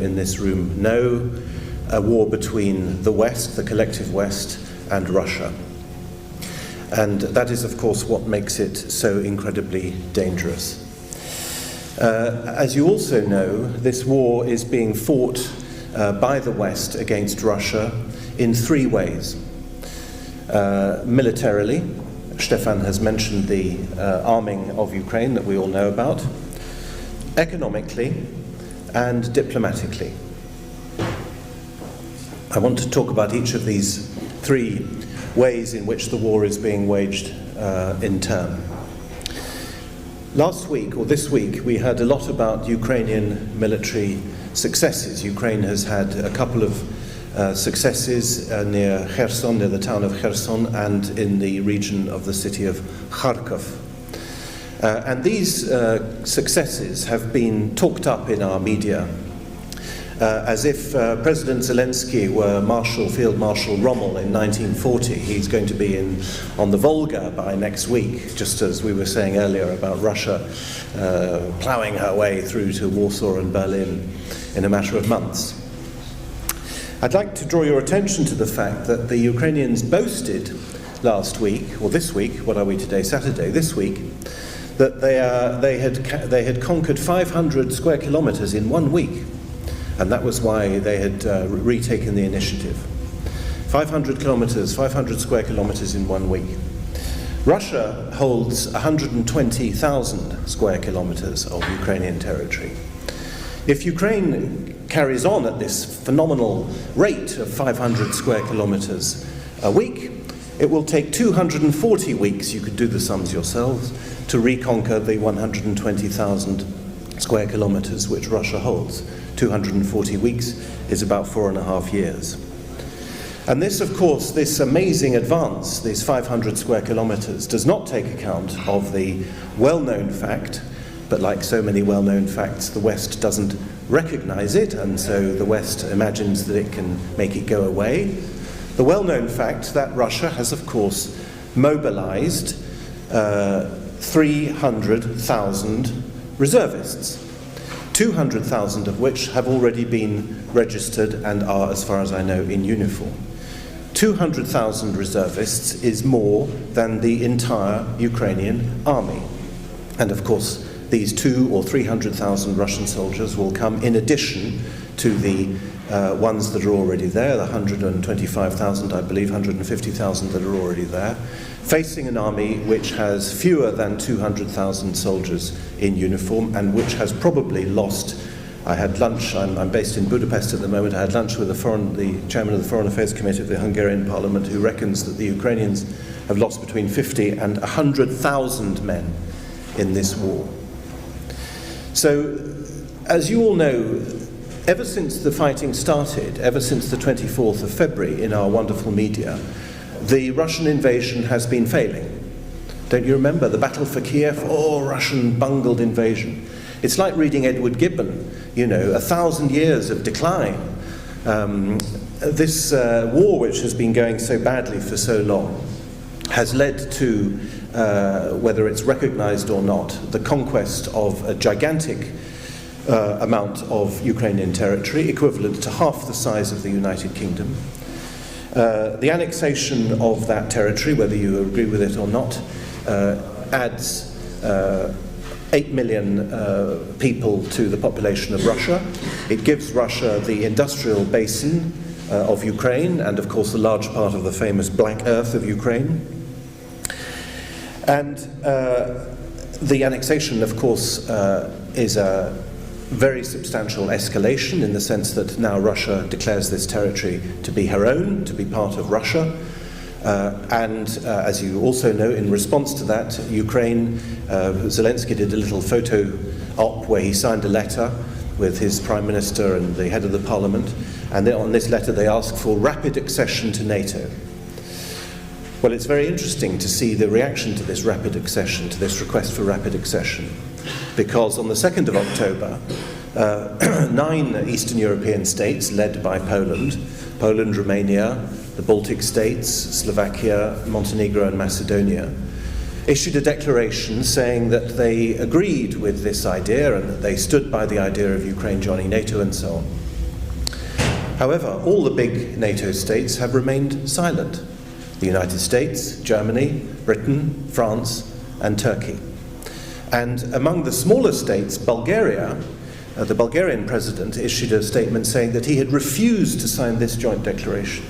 in this room know, a war between the West, the collective West, and Russia. And that is, of course, what makes it so incredibly dangerous. As you also know, this war is being fought by the West against Russia in three ways. Militarily, Stefan has mentioned the arming of Ukraine that we all know about, economically, and diplomatically. I want to talk about each of these three ways in which the war is being waged in turn. Last week, or this week, we heard a lot about Ukrainian military successes. Ukraine has had a couple of successes near Kherson, near the town of Kherson, and in the region of the city of Kharkov. And these successes have been talked up in our media as if President Zelensky were Field Marshal Rommel in 1940. He's going to be on the Volga by next week, just as we were saying earlier about Russia ploughing her way through to Warsaw and Berlin in a matter of months. I'd like to draw your attention to the fact that the Ukrainians boasted last week, or this week, what are we today, Saturday, this week, that they had conquered 500 square kilometers in 1 week. And that was why they had retaken the initiative. 500 kilometers, 500 square kilometers in 1 week. Russia holds 120,000 square kilometers of Ukrainian territory. If Ukraine carries on at this phenomenal rate of 500 square kilometers a week, it will take 240 weeks, you could do the sums yourselves, to reconquer the 120,000 square kilometers which Russia holds. 240 weeks is about 4.5 years. And this, of course, this amazing advance, these 500 square kilometers, does not take account of the well-known fact, but like so many well-known facts, the West doesn't recognize it, and so the West imagines that it can make it go away. The well-known fact that Russia has, of course, mobilized 300,000 reservists. 200,000 of which have already been registered and are, as far as I know, in uniform. 200,000 reservists is more than the entire Ukrainian army. And of course, these 200,000 or 300,000 Russian soldiers will come in addition to the ones that are already there, the 125,000, I believe, 150,000 that are already there, facing an army which has fewer than 200,000 soldiers in uniform and which has probably lost. I had lunch, I'm based in Budapest at the moment, I had lunch with the chairman of the Foreign Affairs Committee of the Hungarian Parliament, who reckons that the Ukrainians have lost between 50 and 100,000 men in this war. So, as you all know, ever since the fighting started, ever since the 24th of February in our wonderful media, the Russian invasion has been failing. Don't you remember the battle for Kiev? Oh, Russian bungled invasion. It's like reading Edward Gibbon, 1,000 years of decline. This war, which has been going so badly for so long, has led to, whether it's recognized or not, the conquest of a gigantic amount of Ukrainian territory, equivalent to half the size of the United Kingdom. The annexation of that territory, whether you agree with it or not, adds 8 million people to the population of Russia. It gives Russia the industrial basin of Ukraine and, of course, a large part of the famous Black Earth of Ukraine. And the annexation, of course, is a very substantial escalation in the sense that now Russia declares this territory to be her own, to be part of Russia. As you also know, in response to that, Ukraine, Zelensky did a little photo op where he signed a letter with his Prime Minister and the head of the Parliament, and on this letter they asked for rapid accession to NATO. Well, it's very interesting to see the reaction to this rapid accession, to this request for rapid accession, because on the 2nd of October, 9 Eastern European states, led by Poland, Romania, the Baltic states, Slovakia, Montenegro and Macedonia, issued a declaration saying that they agreed with this idea and that they stood by the idea of Ukraine joining NATO and so on. However, all the big NATO states have remained silent. The United States, Germany, Britain, France, and Turkey. And among the smaller states, Bulgaria, the Bulgarian president issued a statement saying that he had refused to sign this joint declaration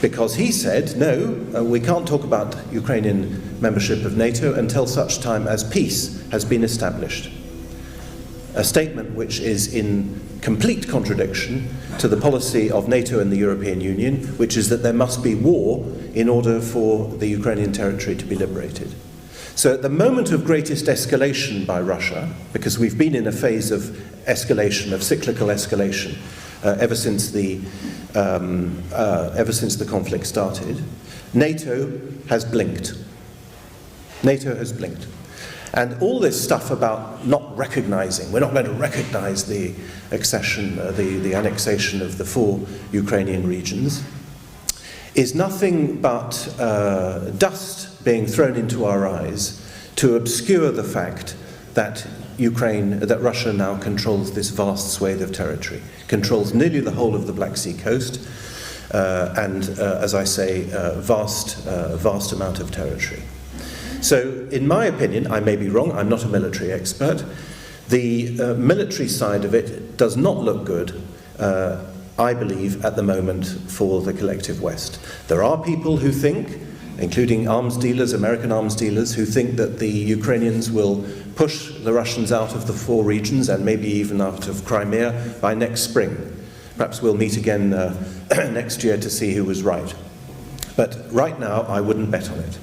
because he said, no, we can't talk about Ukrainian membership of NATO until such time as peace has been established. A statement which is in complete contradiction to the policy of NATO and the European Union, which is that there must be war in order for the Ukrainian territory to be liberated. So at the moment of greatest escalation by Russia, because we've been in a phase of escalation, of cyclical escalation, ever since the conflict started, NATO has blinked. NATO has blinked. And all this stuff about not recognizing, we're not going to recognize the accession, the annexation of the 4 Ukrainian regions, is nothing but dust being thrown into our eyes to obscure the fact that that Russia now controls this vast swathe of territory, controls nearly the whole of the Black Sea coast, and as I say, vast amount of territory. So, in my opinion, I may be wrong, I'm not a military expert, the military side of it does not look good, I believe, at the moment for the collective West. There are people who think, including arms dealers, American arms dealers, who think that the Ukrainians will push the Russians out of the 4 regions and maybe even out of Crimea by next spring. Perhaps we'll meet again next year to see who was right. But right now, I wouldn't bet on it.